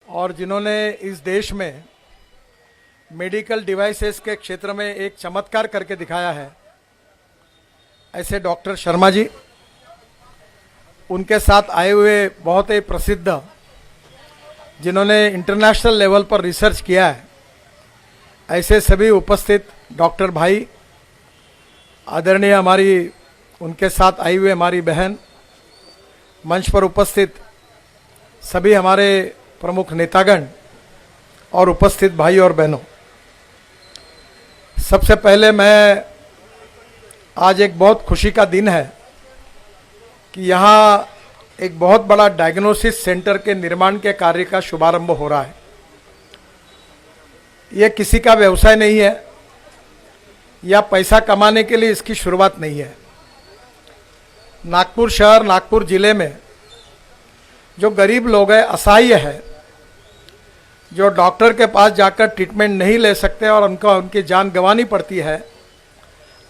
और जिन्होंने इस देश में मेडिकल डिवाइसेस के क्षेत्र में एक चमत्कार करके दिखाया है, ऐसे डॉक्टर शर्मा जी, उनके साथ आए हुए बहुत ही प्रसिद्ध जिन्होंने इंटरनेशनल लेवल पर रिसर्च किया है, ऐसे सभी उपस्थित डॉक्टर भाई, आदरणीय हमारी उनके साथ आई हुई हमारी बहन, मंच पर उपस्थित सभी हमारे प्रमुख नेतागण और उपस्थित भाई और बहनों, सबसे पहले मैं आज एक बहुत खुशी का दिन है कि यहाँ एक बहुत बड़ा डायग्नोसिस सेंटर के निर्माण के कार्य का शुभारंभ हो रहा है। ये किसी का व्यवसाय नहीं है या पैसा कमाने के लिए इसकी शुरुआत नहीं है। नागपुर शहर, नागपुर जिले में जो गरीब लोग हैं, असहाय है, जो डॉक्टर के पास जाकर ट्रीटमेंट नहीं ले सकते और उनकी जान गंवानी पड़ती है,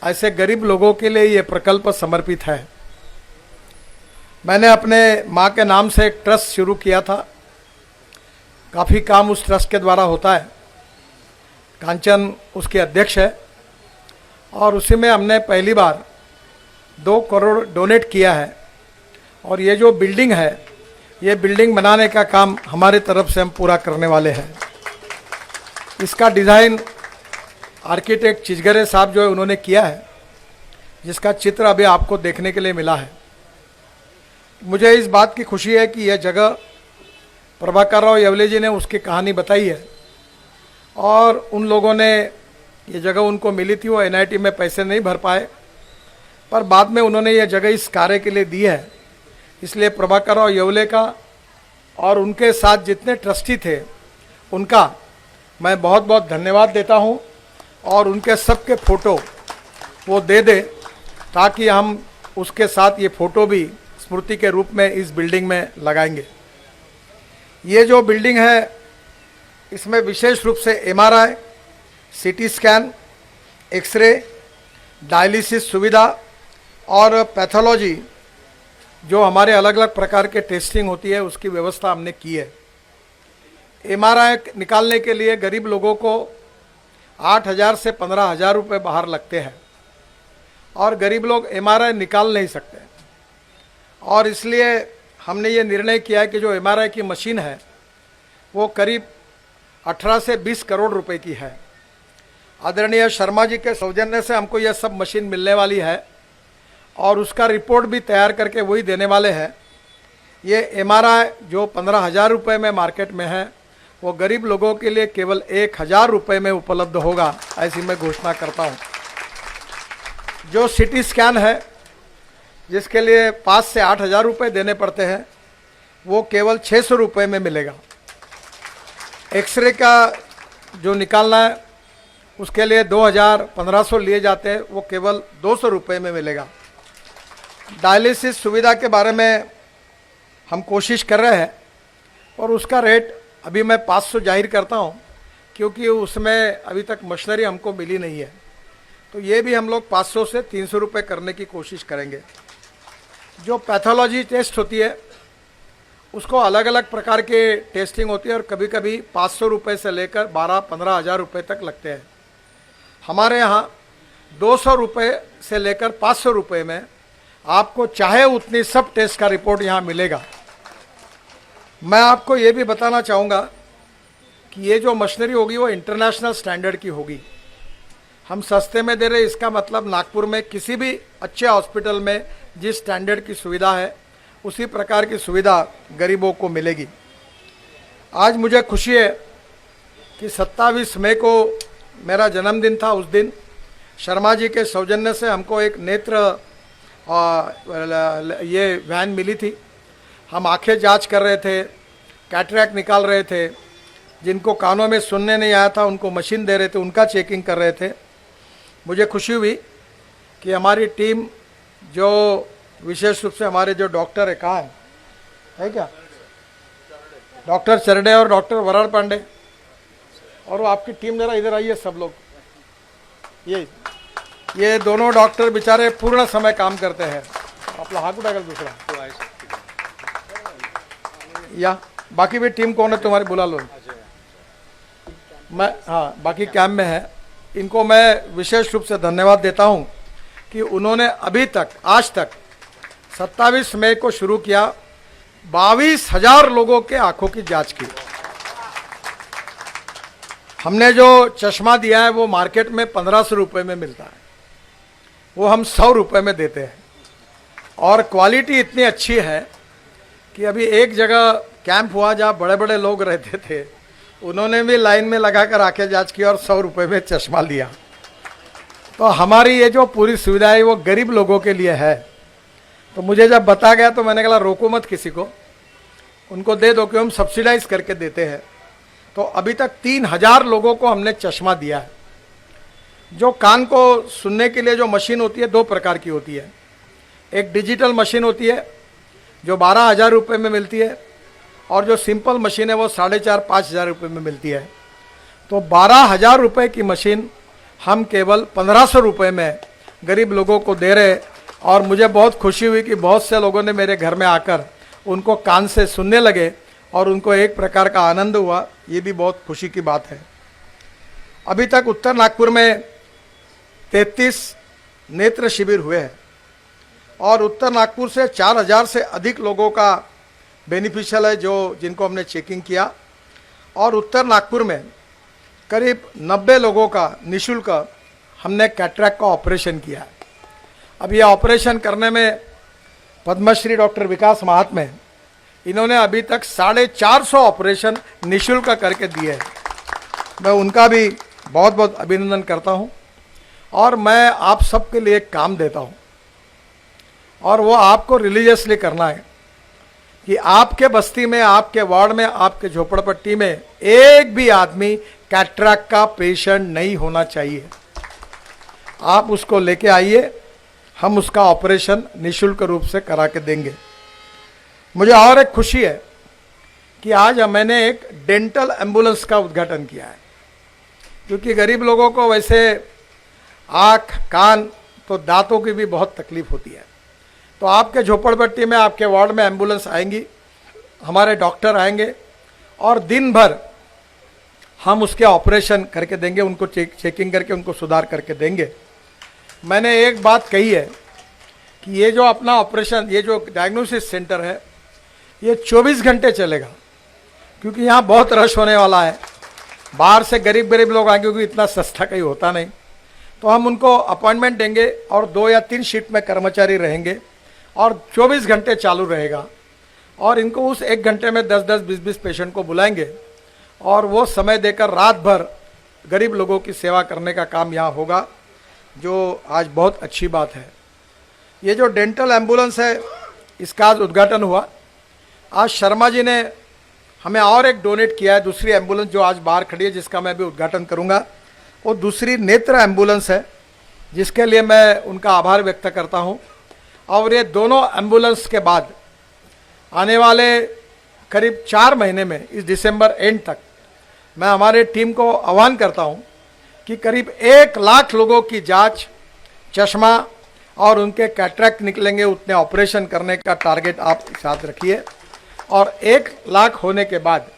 ऐसे गरीब लोगों के लिए ये प्रकल्प समर्पित है। मैंने अपने माँ के नाम से एक ट्रस्ट शुरू किया था। काफ़ी काम उस ट्रस्ट के द्वारा होता है। कांचन उसके अध्यक्ष है और उसी में हमने पहली बार 2 करोड़ डोनेट किया है। और ये जो बिल्डिंग है, ये बिल्डिंग बनाने का काम हमारे तरफ से हम पूरा करने वाले हैं। इसका डिज़ाइन आर्किटेक्ट चिजगरे साहब जो है उन्होंने किया है, जिसका चित्र अभी आपको देखने के लिए मिला है। मुझे इस बात की खुशी है कि यह जगह प्रभाकर राव येवले जी ने उसकी कहानी बताई है और उन लोगों ने ये जगह उनको मिली थी, वो एनआईटी में पैसे नहीं भर पाए, पर बाद में उन्होंने ये जगह इस कार्य के लिए दी है। इसलिए प्रभाकर राव येवले का और उनके साथ जितने ट्रस्टी थे उनका मैं बहुत बहुत धन्यवाद देता हूँ। और उनके सबके फ़ोटो वो दे दे ताकि हम उसके साथ ये फ़ोटो भी स्मृति के रूप में इस बिल्डिंग में लगाएंगे। ये जो बिल्डिंग है, इसमें विशेष रूप से MRI, CT scan, x ray, dialysis सुविधा और पैथोलॉजी, जो हमारे अलग अलग प्रकार के टेस्टिंग होती है, उसकी व्यवस्था हमने की है। एमआरआई निकालने के लिए गरीब लोगों को 8,000 से 15,000 रुपये बाहर लगते हैं और गरीब लोग एमआरआई निकाल नहीं सकते। और इसलिए हमने ये निर्णय किया है कि जो एमआरआई की मशीन है वो करीब 18 से 20 करोड़ रुपए की है। आदरणीय शर्मा जी के सौजन्य से हमको यह सब मशीन मिलने वाली है और उसका रिपोर्ट भी तैयार करके वही देने वाले हैं। ये एमआरआई जो 15,000 रुपये में मार्केट में है, वो गरीब लोगों के लिए केवल 1,000 रुपये में उपलब्ध होगा, ऐसी मैं घोषणा करता हूँ। जो सीटी स्कैन है, जिसके लिए 5 से 8,000 रुपये देने पड़ते हैं, वो केवल 600 रुपये में मिलेगा। एक्सरे का जो निकालना है उसके लिए 2,000-1,500 लिए जाते हैं, वो केवल 200 रुपये में मिलेगा। डायलिसिस सुविधा के बारे में हम कोशिश कर रहे हैं और उसका रेट अभी मैं 500 जाहिर करता हूँ, क्योंकि उसमें अभी तक मशीनरी हमको मिली नहीं है। तो ये भी हम लोग 500 से 300 रुपये करने की कोशिश करेंगे। जो पैथोलॉजी टेस्ट होती है उसको अलग अलग प्रकार के टेस्टिंग होती है और कभी कभी 500 रुपये से लेकर 12-15 हज़ार रुपये तक लगते हैं। हमारे यहाँ 200 रुपये से लेकर 500 रुपये में आपको चाहे उतनी सब टेस्ट का रिपोर्ट यहाँ मिलेगा। मैं आपको ये भी बताना चाहूँगा कि ये जो मशीनरी होगी वो इंटरनेशनल स्टैंडर्ड की होगी। हम सस्ते में दे रहे, इसका मतलब नागपुर में किसी भी अच्छे हॉस्पिटल में जिस स्टैंडर्ड की सुविधा है उसी प्रकार की सुविधा गरीबों को मिलेगी। आज मुझे खुशी है कि 27 मई को मेरा जन्मदिन था। उस दिन शर्मा जी के सौजन्य से हमको एक नेत्र ये वैन मिली थी। हम आंखें जांच कर रहे थे, कैटरैक्ट निकाल रहे थे, जिनको कानों में सुनने नहीं आया था उनको मशीन दे रहे थे, उनका चेकिंग कर रहे थे। मुझे खुशी हुई कि हमारी टीम जो विशेष रूप से हमारे जो डॉक्टर है, कहाँ है क्या, डॉक्टर चरडे और डॉक्टर वराड़ पांडे, और वो आपकी टीम जरा इधर आइए सब लोग। ये दोनों डॉक्टर बेचारे पूर्ण समय काम करते हैं। आपला हाथ उठाकर दूसरा या बाकी भी टीम कौन है तुम्हारी, बुला लो। मैं, हाँ, बाकी कैंप में है। इनको मैं विशेष रूप से धन्यवाद देता हूं कि उन्होंने अभी तक, आज तक 27 मई को शुरू किया, 22,000 लोगों के आंखों की जांच की। हमने जो चश्मा दिया है वो मार्केट में 1500 रुपये में मिलता है, वो हम 100 रुपये में देते हैं। और क्वालिटी इतनी अच्छी है कि अभी एक जगह कैंप हुआ जहाँ बड़े बड़े लोग रहते थे, उन्होंने भी लाइन में लगाकर आंखें जांच की और 100 रुपये में चश्मा लिया। तो हमारी ये जो पूरी सुविधा है वो गरीब लोगों के लिए है। तो मुझे जब बता गया तो मैंने कहा रोको मत किसी को, उनको दे दो कि हम सब्सिडाइज करके देते हैं। तो अभी तक 3000 लोगों को हमने चश्मा दिया है। जो कान को सुनने के लिए जो मशीन होती है, 2 प्रकार की होती है। एक डिजिटल मशीन होती है जो 12,000 रुपये में मिलती है, और जो सिंपल मशीन है वो 4,500-5,000 रुपये में मिलती है। तो 12,000 रुपये की मशीन हम केवल 1,500 रुपये में गरीब लोगों को दे रहे। और मुझे बहुत खुशी हुई कि बहुत से लोगों ने मेरे घर में आकर उनको कान से सुनने लगे और उनको एक प्रकार का आनंद हुआ। ये भी बहुत खुशी की बात है। अभी तक उत्तर नागपुर में 33 नेत्र शिविर हुए हैं और उत्तर नागपुर से 4,000 से अधिक लोगों का बेनिफिशियल है जिनको हमने चेकिंग किया। और उत्तर नागपुर में करीब 90 लोगों का निःशुल्क हमने कैटरैक्ट का ऑपरेशन किया है। अब ये ऑपरेशन करने में पद्मश्री डॉक्टर विकास महात्मे, इन्होंने अभी तक 450 ऑपरेशन निःशुल्क करके दिए हैं। मैं उनका भी बहुत बहुत अभिनंदन करता हूं। और मैं आप सबके लिए एक काम देता हूं, और वो आपको रिलीजियसली करना है कि आपके बस्ती में, आपके वार्ड में, आपके झोपड़पट्टी में एक भी आदमी कैटरैक्ट का पेशेंट नहीं होना चाहिए। आप उसको लेके आइए, हम उसका ऑपरेशन निःशुल्क रूप से करा के देंगे। मुझे और एक खुशी है कि आज मैंने एक डेंटल एम्बुलेंस का उद्घाटन किया है, क्योंकि गरीब लोगों को वैसे आँख, कान, तो दांतों की भी बहुत तकलीफ होती है। तो आपके झोपड़पट्टी में, आपके वार्ड में एम्बुलेंस आएंगी, हमारे डॉक्टर आएंगे और दिन भर हम उसके ऑपरेशन करके देंगे, उनको चेकिंग करके उनको सुधार करके देंगे। मैंने एक बात कही है कि ये जो अपना ऑपरेशन, ये जो डायग्नोसिस सेंटर है, ये 24 घंटे चलेगा, क्योंकि यहाँ बहुत रश होने वाला है। बाहर से गरीब लोग आएंगे, क्योंकि इतना सस्ता कहीं होता नहीं। तो हम उनको अपॉइंटमेंट देंगे और 2 या 3 शिफ्ट में कर्मचारी रहेंगे और 24 घंटे चालू रहेगा। और इनको उस 1 घंटे में 10-10, 20-20 पेशेंट को बुलाएंगे और वो समय देकर रात भर गरीब लोगों की सेवा करने का काम यहाँ होगा, जो आज बहुत अच्छी बात है। ये जो डेंटल एम्बुलेंस है, इसका आज उद्घाटन हुआ। आज शर्मा जी ने हमें और एक डोनेट किया है, दूसरी एम्बुलेंस जो आज बाहर खड़ी है, जिसका मैं भी उद्घाटन करूंगा। वो दूसरी नेत्र एम्बुलेंस है, जिसके लिए मैं उनका आभार व्यक्त करता हूं। और ये दोनों एम्बुलेंस के बाद आने वाले करीब 4 महीने में, इस दिसंबर एंड तक, मैं हमारे टीम को आह्वान करता हूं कि करीब 1 लाख लोगों की जांच, चश्मा और उनके कैटरैक्ट निकलेंगे, उतने ऑपरेशन करने का टारगेट आप साथ रखिए। और 1 लाख होने के बाद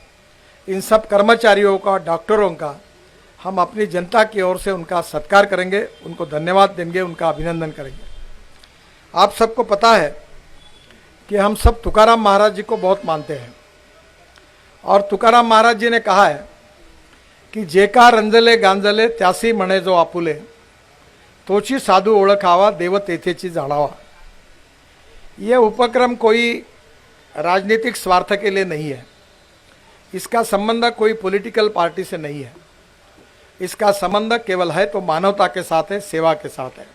इन सब कर्मचारियों का, डॉक्टरों का, हम अपनी जनता की ओर से उनका सत्कार करेंगे, उनको धन्यवाद देंगे, उनका अभिनंदन करेंगे। आप सबको पता है कि हम सब तुकाराम महाराज जी को बहुत मानते हैं, और तुकाराम महाराज जी ने कहा है कि जेका रंजले गांजले त्यासी म्हणे जो आपुले, तोची साधू ओळखावा देव तेथेची जाणावा। यह उपक्रम कोई राजनीतिक स्वार्थ के लिए नहीं है, इसका संबंध कोई पॉलिटिकल पार्टी से नहीं है, इसका संबंध केवल है तो मानवता के साथ है, सेवा के साथ है।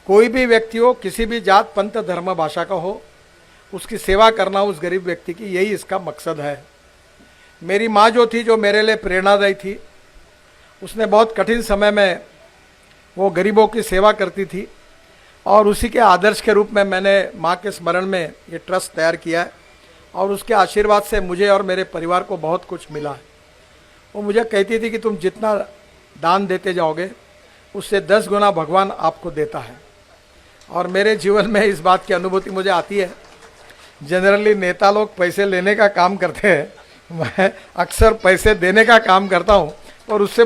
कोई भी व्यक्ति हो, किसी भी जात, पंथ, धर्म, भाषा का हो, उसकी सेवा करना उस गरीब व्यक्ति की, यही इसका मकसद है। मेरी माँ जो थी, जो मेरे लिए प्रेरणादायी थी, उसने बहुत कठिन समय में वो गरीबों की सेवा करती थी, और उसी के आदर्श के रूप में मैंने माँ के स्मरण में ये ट्रस्ट तैयार किया है। और उसके आशीर्वाद से मुझे और मेरे परिवार को बहुत कुछ मिला है। वो मुझे कहती थी कि तुम जितना दान देते जाओगे, उससे 10 गुना भगवान आपको देता है। और मेरे जीवन में इस बात की अनुभूति मुझे आती है जनरली नेता लोग पैसे लेने का काम करते हैं, मैं अक्सर पैसे देने का काम करता हूँ। और उससे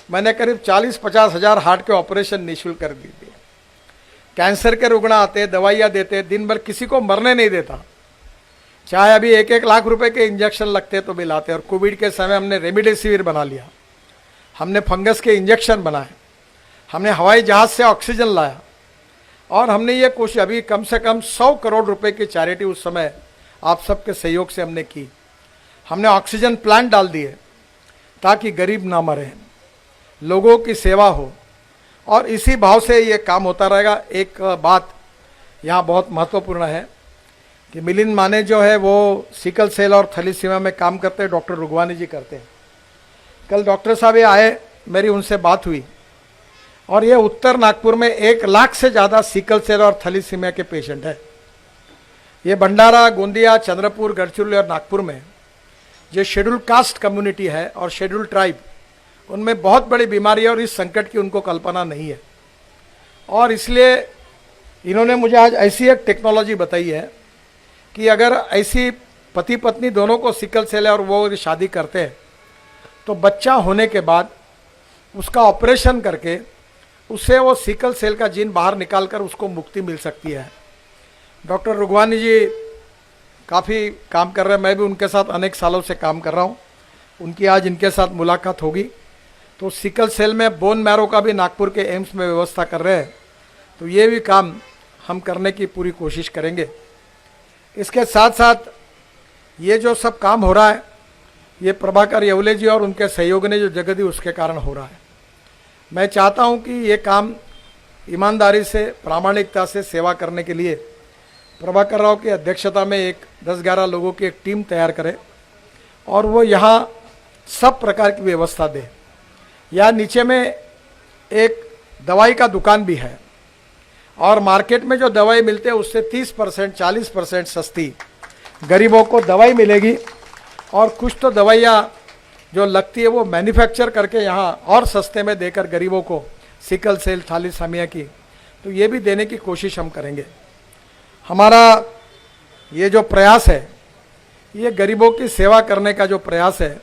मैंने करीब 40-50 हज़ार हार्ट के ऑपरेशन निःशुल्क कर दिए। कैंसर के रुग्ण आते, दवाइयाँ देते, दिन भर किसी को मरने नहीं देता। चाहे अभी 1-1 लाख रुपए के इंजेक्शन लगते तो भी लाते। और कोविड के समय हमने रेमडेसिविर बना लिया, हमने फंगस के इंजेक्शन बनाए, हमने हवाई जहाज से ऑक्सीजन लाया। और हमने ये कोशिश अभी कम से कम 100 करोड़ रुपए की चैरिटी उस समय आप सबके सहयोग से हमने की। हमने ऑक्सीजन प्लांट डाल दिए ताकि गरीब ना मरे, लोगों की सेवा हो। और इसी भाव से ये काम होता रहेगा। एक बात यहाँ बहुत महत्वपूर्ण है कि मिलिंद माने जो है वो सिकल सेल और थैलीसीमिया में काम करते हैं, डॉक्टर रुगवानी जी करते हैं। कल डॉक्टर साहब ये आए, मेरी उनसे बात हुई, और ये उत्तर नागपुर में 1 लाख से ज़्यादा सिकल सेल और थैलीसीमिया के पेशेंट है। ये भंडारा, गोंदिया, चंद्रपुर, गढ़चिरौली और नागपुर में जो शेड्यूल कास्ट कम्युनिटी है और शेड्यूल ट्राइब, उनमें बहुत बड़ी बीमारी है और इस संकट की उनको कल्पना नहीं है। और इसलिए इन्होंने मुझे आज ऐसी एक टेक्नोलॉजी बताई है कि अगर ऐसी पति पत्नी दोनों को सिकल सेल है और वो शादी करते हैं तो बच्चा होने के बाद उसका ऑपरेशन करके उससे वो सिकल सेल का जीन बाहर निकालकर उसको मुक्ति मिल सकती है। डॉक्टर रुगवानी जी काफ़ी काम कर रहे हैं, मैं भी उनके साथ अनेक सालों से काम कर रहा हूँ। उनकी आज इनके साथ मुलाकात होगी। तो सिकल सेल में बोन मैरो का भी नागपुर के एम्स में व्यवस्था कर रहे हैं, तो ये भी काम हम करने की पूरी कोशिश करेंगे। इसके साथ साथ ये जो सब काम हो रहा है, ये प्रभाकर येवले जी और उनके सहयोग ने जो जगह दी उसके कारण हो रहा है। मैं चाहता हूँ कि ये काम ईमानदारी से, प्रामाणिकता से सेवा करने के लिए प्रभाकर राव की अध्यक्षता में एक 10-11 लोगों की एक टीम तैयार करे और वो यहाँ सब प्रकार की व्यवस्था दे। यहाँ नीचे में एक दवाई का दुकान भी है और मार्केट में जो दवाई मिलते हैं उससे 30%, 40% सस्ती गरीबों को दवाई मिलेगी। और कुछ तो दवाइयाँ जो लगती है वो मैन्युफैक्चर करके यहाँ और सस्ते में देकर गरीबों को सिकल सेल, थैलीसीमिया की, तो ये भी देने की कोशिश हम करेंगे। हमारा ये जो प्रयास है, ये गरीबों की सेवा करने का जो प्रयास है,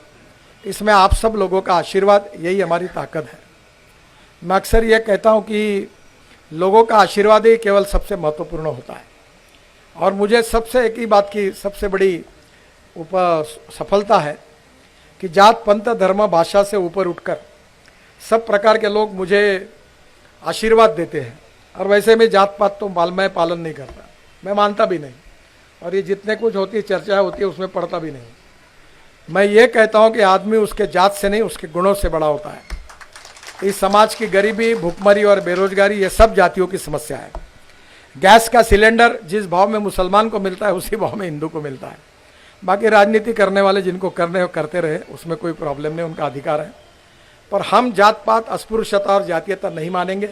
इसमें आप सब लोगों का आशीर्वाद, यही हमारी ताकत है। मैं अक्सर ये कहता हूँ कि लोगों का आशीर्वाद ही केवल सबसे महत्वपूर्ण होता है। और मुझे सबसे एक ही बात की सबसे बड़ी सफलता है कि जात, पंथ, धर्म, भाषा से ऊपर उठकर सब प्रकार के लोग मुझे आशीर्वाद देते हैं। और वैसे में जात पात तो मैं पालन नहीं करता, मैं मानता भी नहीं। और ये जितने कुछ होती है, चर्चा होती है, उसमें पढ़ता भी नहीं। मैं ये कहता हूँ कि आदमी उसके जात से नहीं, उसके गुणों से बड़ा होता है। इस समाज की गरीबी, भुखमरी और बेरोजगारी, ये सब जातियों की समस्या है। गैस का सिलेंडर जिस भाव में मुसलमान को मिलता है उसी भाव में हिंदू को मिलता है। बाकी राजनीति करने वाले जिनको करने हो करते रहे, उसमें कोई प्रॉब्लम नहीं, उनका अधिकार है। पर हम जात पात, अस्पृश्यता और जातीयता नहीं मानेंगे।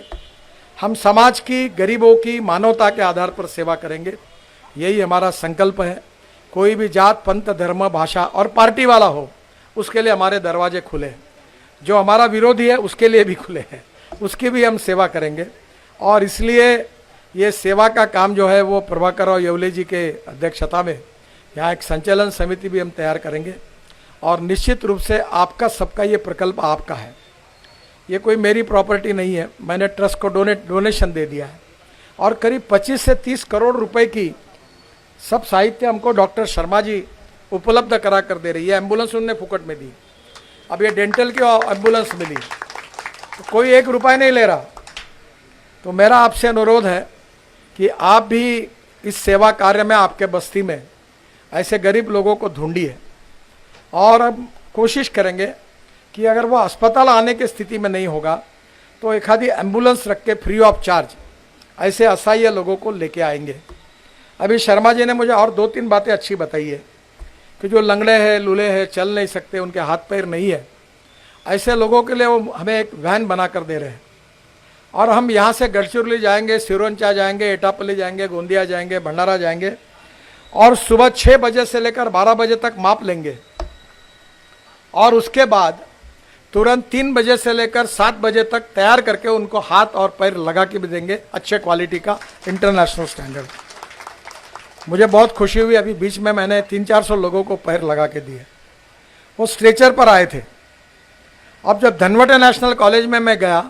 हम समाज की, गरीबों की, मानवता के आधार पर सेवा करेंगे, यही हमारा संकल्प है। कोई भी जात, पंथ, धर्म, भाषा और पार्टी वाला हो, उसके लिए हमारे दरवाजे खुले हैं। जो हमारा विरोधी है उसके लिए भी खुले हैं, उसकी भी हम सेवा करेंगे। और इसलिए ये सेवा का काम जो है वो प्रभाकर राव येवले जी के अध्यक्षता में यहाँ एक संचालन समिति भी हम तैयार करेंगे। और निश्चित रूप से आपका सबका ये प्रकल्प आपका है, ये कोई मेरी प्रॉपर्टी नहीं है। मैंने ट्रस्ट को डोनेशन दे दिया है और करीब 25 से 30 करोड़ रुपए की सब साहित्य हमको डॉक्टर शर्मा जी उपलब्ध करा कर दे रही है। एम्बुलेंस उनने फुकट में दी, अब ये डेंटल की एम्बुलेंस मिली, तो कोई 1 रुपया नहीं ले रहा। तो मेरा आपसे अनुरोध है कि आप भी इस सेवा कार्य में, आपके बस्ती में ऐसे गरीब लोगों को ढूंढिए। और अब कोशिश करेंगे कि अगर वो अस्पताल आने की स्थिति में नहीं होगा तो एक आधी एम्बुलेंस रख के फ्री ऑफ चार्ज ऐसे असहाय लोगों को लेके आएंगे। अभी शर्मा जी ने मुझे और 2-3 बातें अच्छी बताई है कि जो लंगड़े हैं, लूले हैं, चल नहीं सकते, उनके हाथ पैर नहीं है, ऐसे लोगों के लिए वो हमें एक वैन बना कर दे रहे हैं। और हम यहाँ से गढ़चिरौली जाएंगे, सिरोंचा जाएंगे, एटापल्ली जाएंगे, गोंदिया जाएंगे, भंडारा जाएंगे और सुबह 6 बजे से लेकर 12 बजे तक माप लेंगे। और उसके बाद तुरंत 3 बजे से लेकर 7 बजे तक तैयार करके उनको हाथ और पैर लगा के भी देंगे, अच्छे क्वालिटी का, इंटरनेशनल स्टैंडर्ड। मुझे बहुत खुशी हुई, अभी बीच में मैंने 300-400 लोगों को पैर लगा के दिए, वो स्ट्रेचर पर आए थे। अब जब धनवटे नेशनल कॉलेज में मैं गया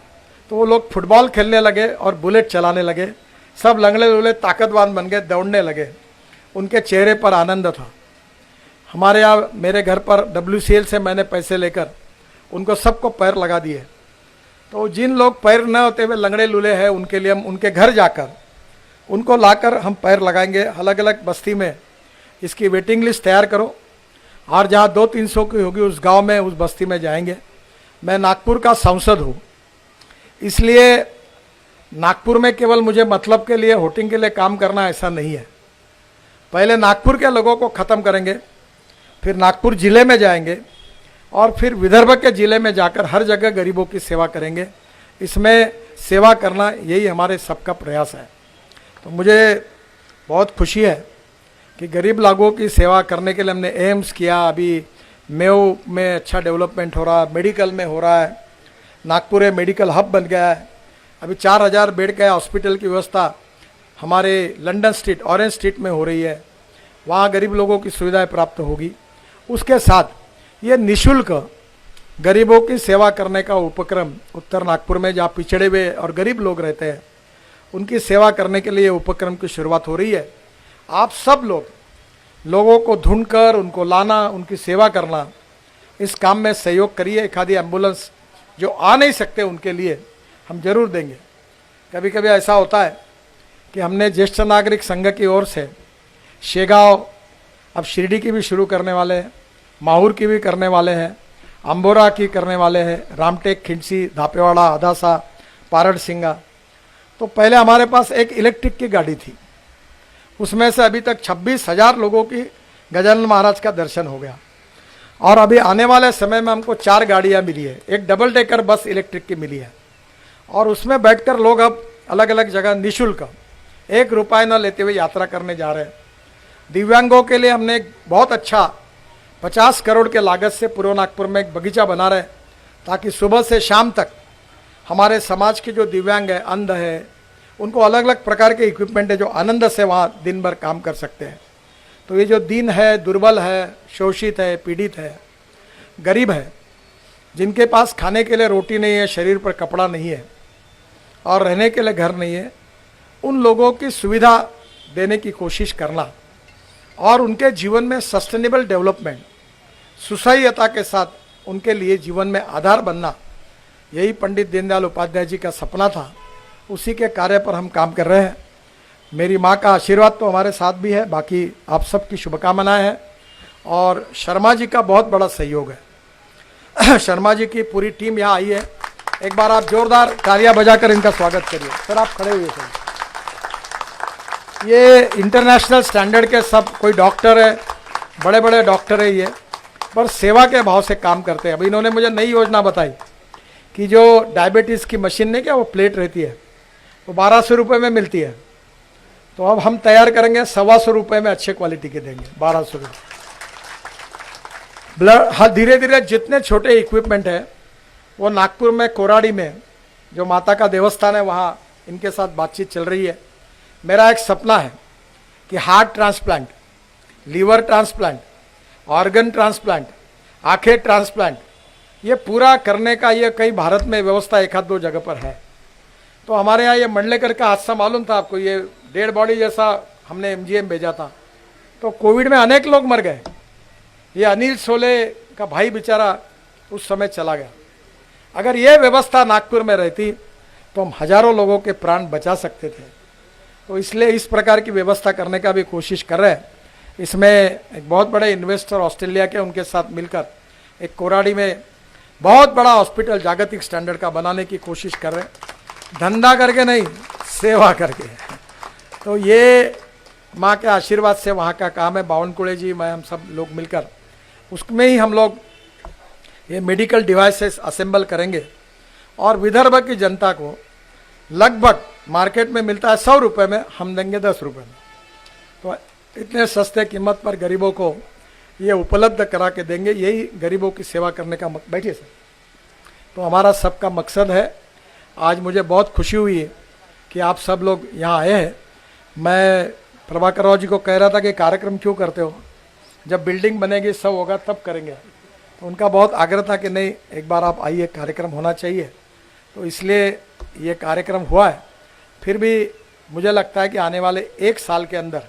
तो वो लोग फुटबॉल खेलने लगे और बुलेट चलाने लगे, सब लंगड़े लुगड़े ताकतवान बन गए, दौड़ने लगे, उनके चेहरे पर आनंद था। हमारे यहाँ मेरे घर पर WCL से मैंने पैसे लेकर उनको सबको पैर लगा दिए। तो जिन लोग पैर न होते हुए लंगड़े लूले हैं उनके लिए हम उनके घर जाकर उनको लाकर हम पैर लगाएंगे। अलग अलग बस्ती में इसकी वेटिंग लिस्ट तैयार करो और जहाँ 200-300 की होगी उस गांव में, उस बस्ती में जाएंगे। मैं नागपुर का सांसद हूँ, इसलिए नागपुर में केवल मुझे मतलब के लिए वोटिंग के लिए काम करना ऐसा नहीं है। पहले नागपुर के लोगों को ख़त्म करेंगे, फिर नागपुर ज़िले में जाएंगे और फिर विदर्भ के ज़िले में जाकर हर जगह गरीबों की सेवा करेंगे। इसमें सेवा करना यही हमारे सबका प्रयास है। तो मुझे बहुत खुशी है कि गरीब लोगों की सेवा करने के लिए हमने एम्स किया, अभी मेयो में अच्छा डेवलपमेंट हो रहा है, मेडिकल में हो रहा है, नागपुर में मेडिकल हब बन गया है। अभी 4000 बेड का हॉस्पिटल की व्यवस्था हमारे लंदन स्ट्रीट, ऑरेंज स्ट्रीट में हो रही है, वहाँ गरीब लोगों की सुविधाएं प्राप्त होगी। उसके साथ ये निःशुल्क गरीबों की सेवा करने का उपक्रम उत्तर नागपुर में जहाँ पिछड़े हुए और गरीब लोग रहते हैं उनकी सेवा करने के लिए उपक्रम की शुरुआत हो रही है। आप सब लोगों को ढूंढकर उनको लाना, उनकी सेवा करना, इस काम में सहयोग करिए। एक आधी एम्बुलेंस जो आ नहीं सकते उनके लिए हम जरूर देंगे। कभी कभी ऐसा होता है कि हमने ज्येष्ठ नागरिक संघ की ओर से शेगांव, अब शिरडी की भी शुरू करने वाले हैं, माहूर की भी करने वाले हैं, अंबोरा की करने वाले हैं, रामटेक, खिंडसी, धापेवाड़ा, हदासा, पारड़ सिंगा। तो पहले हमारे पास एक इलेक्ट्रिक की गाड़ी थी, उसमें से अभी तक 26,000 लोगों की गजानन महाराज का दर्शन हो गया। और अभी आने वाले समय में हमको 4 गाड़ियाँ मिली है, एक डबल डेकर बस इलेक्ट्रिक की मिली है और उसमें बैठकर लोग अब अलग अलग जगह निःशुल्क 1 रुपया न लेते हुए यात्रा करने जा रहे हैं। दिव्यांगों के लिए हमने एक बहुत अच्छा 50 करोड़ के लागत से पूर्व नागपुर में एक बगीचा बना रहे, ताकि सुबह से शाम तक हमारे समाज के जो दिव्यांग है, अंध है, उनको अलग अलग प्रकार के इक्विपमेंट है जो आनंद से वहाँ दिन भर काम कर सकते हैं। तो ये जो दीन है, दुर्बल है, शोषित है, पीड़ित है, गरीब है, जिनके पास खाने के लिए रोटी नहीं है, शरीर पर कपड़ा नहीं है और रहने के लिए घर नहीं है, उन लोगों की सुविधा देने की कोशिश करना और उनके जीवन में सस्टेनेबल डेवलपमेंट, सुसह्यता के साथ उनके लिए जीवन में आधार बनना, यही पंडित दीनदयाल उपाध्याय जी का सपना था। उसी के कार्य पर हम काम कर रहे हैं। मेरी माँ का आशीर्वाद तो हमारे साथ भी है, बाकी आप सबकी शुभकामनाएं हैं और शर्मा जी का बहुत बड़ा सहयोग है। शर्मा जी की पूरी टीम यहाँ आई है, एक बार आप जोरदार तालियां बजाकर इनका स्वागत करिए। सर आप खड़े हुए सर। ये इंटरनेशनल स्टैंडर्ड के सब, कोई डॉक्टर है, बड़े बड़े डॉक्टर है ये, पर सेवा के भाव से काम करते हैं। अभी इन्होंने मुझे नई योजना बताई कि जो डायबिटीज़ की मशीन नहीं, क्या वो प्लेट रहती है, वो 1200 रुपये में मिलती है, तो अब हम तैयार करेंगे 125 रुपये में अच्छे क्वालिटी के देंगे, 1200 रुपये। ब्लड, हाँ, धीरे धीरे जितने छोटे इक्विपमेंट है वो नागपुर में कोराड़ी में जो माता का देवस्थान है वहाँ इनके साथ बातचीत चल रही है। मेरा एक सपना है कि heart transplant, liver transplant, organ transplant, आंखें ट्रांसप्लांट, ये पूरा करने का ये कई भारत में व्यवस्था 1-2 जगह पर है। तो हमारे यहाँ ये मंडलेकर का हादसा मालूम था आपको, ये डेड बॉडी जैसा हमने MGM भेजा था, तो कोविड में अनेक लोग मर गए। ये अनिल सोले का भाई बेचारा उस समय चला गया। अगर ये व्यवस्था नागपुर में रहती तो हम हजारों लोगों के प्राण बचा सकते थे। तो इसलिए इस प्रकार की व्यवस्था करने का भी कोशिश कर रहे हैं। इसमें एक बहुत बड़े इन्वेस्टर ऑस्ट्रेलिया के, उनके साथ मिलकर एक कोराड़ी में बहुत बड़ा हॉस्पिटल जागतिक स्टैंडर्ड का बनाने की कोशिश कर रहे हैं, धंधा करके नहीं, सेवा करके। तो ये माँ के आशीर्वाद से वहाँ का काम है। बावनकुड़े जी, मैं, हम सब लोग मिलकर उसमें ही हम लोग ये मेडिकल डिवाइसेस असेंबल करेंगे और विदर्भ की जनता को लगभग मार्केट में मिलता है 100 रुपये में, हम देंगे 10 रुपये में। तो इतने सस्ते कीमत पर गरीबों को ये उपलब्ध करा के देंगे। यही गरीबों की सेवा करने का बैठिए सर, तो हमारा सबका मकसद है। आज मुझे बहुत खुशी हुई है कि आप सब लोग यहाँ आए हैं। मैं प्रभाकर राव जी को कह रहा था कि कार्यक्रम क्यों करते हो, जब बिल्डिंग बनेगी सब होगा तब करेंगे। तो उनका बहुत आग्रह था कि नहीं, एक बार आप आइए, कार्यक्रम होना चाहिए। तो इसलिए ये कार्यक्रम हुआ है। फिर भी मुझे लगता है कि आने वाले 1 साल के अंदर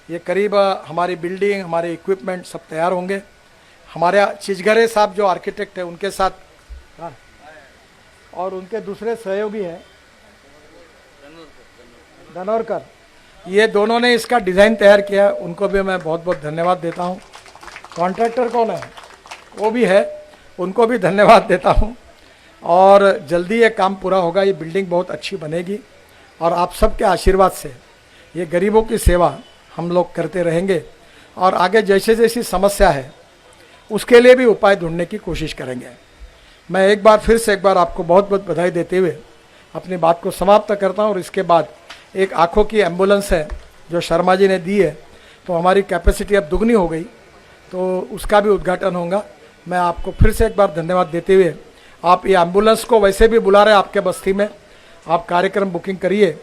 ये करीब हमारी बिल्डिंग, हमारे इक्विपमेंट सब तैयार होंगे। हमारे चिचघरे साहब जो आर्किटेक्ट है उनके साथ, हाँ, और उनके दूसरे सहयोगी हैं धनौरकर, ये दोनों ने इसका डिज़ाइन तैयार किया। उनको भी मैं बहुत बहुत धन्यवाद देता हूँ। कॉन्ट्रैक्टर कौन है, वो भी है, उनको भी धन्यवाद देता हूँ। और जल्दी ये काम पूरा होगा, ये बिल्डिंग बहुत अच्छी बनेगी। और आप सबके आशीर्वाद से ये गरीबों की सेवा हम लोग करते रहेंगे और आगे जैसे जैसी समस्या है उसके लिए भी उपाय ढूंढने की कोशिश करेंगे। मैं एक बार आपको बहुत बहुत बधाई देते हुए अपनी बात को समाप्त करता हूँ। और इसके बाद एक आँखों की एम्बुलेंस है जो शर्मा जी ने दी है, तो हमारी कैपेसिटी अब दुगनी हो गई, तो उसका भी उद्घाटन होगा। मैं आपको फिर से एक बार धन्यवाद देते हुए, आप ये एम्बुलेंस को वैसे भी बुला रहे हैं आपके बस्ती में, आप कार्यक्रम बुकिंग करिए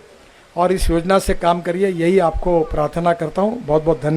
और इस योजना से काम करिए, यही आपको प्रार्थना करता हूँ। बहुत बहुत धन्यवाद।